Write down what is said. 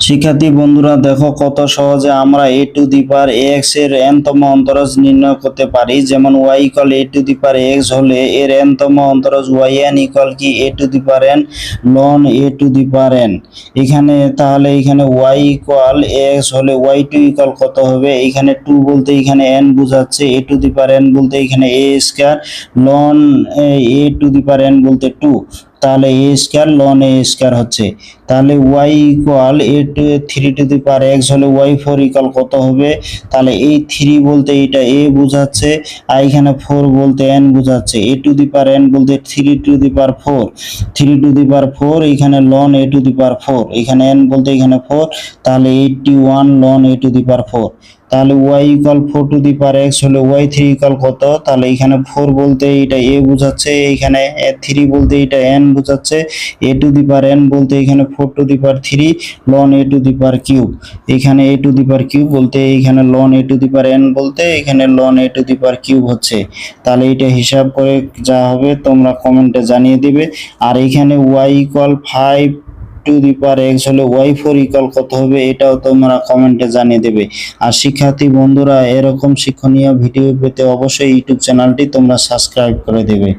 শিক্ষার্থী বন্ধুরা দেখো কত সহজে আমরা a to the power x এর n-তম অন্তরজ নির্ণয় করতে পারি। যেমন y equal a to the power x হলে এর n-তম অন্তরজ yn ইকুয়াল কি a to the power n ln a to the power n। এখানে তাহলে এখানে y ইকুয়াল x হলে y2 ইকুয়াল কত হবে? এখানে 2 বলতে এখানে n বোঝাচ্ছে, a to the power n বলতে এখানে a square, ln a to the power n বলতে 2, তাহলে a square ln a square হচ্ছে। তাহলে y equal a to 3 to the power x হলে y4 ইকুয়াল কত হবে? তাহলে এই 3 বলতে এটা a বোঝাচ্ছে, আর এখানে 4 বলতে n বোঝাচ্ছে। a to the power n বলতে 3 to the power 4, 3 to the পাওয়ার 4 এখানে ln a টু দি পাওয়ার 4, এখানে n বলতে এখানে 4, তাহলে 81 ln a টু দি পাওয়ার 4। তাহলে y equal 4 two the power x হলে y3 ইকুয়াল কত? তাহলে এখানে 4 বলতে এটা a বোঝাচ্ছে, এখানে 3 বলতে এটা n বোঝাচ্ছে, a to the power n বলতে এখানে 4 two the power 3 ln a to the power cube, এখানে a to the power cube বলতে এখানে ln a to the power n বলতে এখানে ln a to the power cube হচ্ছে। তাহলে এটা হিসাব করে যা হবে তোমরা কমেন্টে জানিয়ে দিবে। আর এখানে y equal 5 two the power x হলে y4 ইকুয়াল কত হবে? এটাও তোমরা কমেন্টে জানিয়ে দেবে। আর শিক্ষার্থী বন্ধুরা এরকম শিক্ষণীয় ভিডিও পেতে অবশ্যই ইউটিউব চ্যানেলটি তোমরা সাবস্ক্রাইব করে দেবে।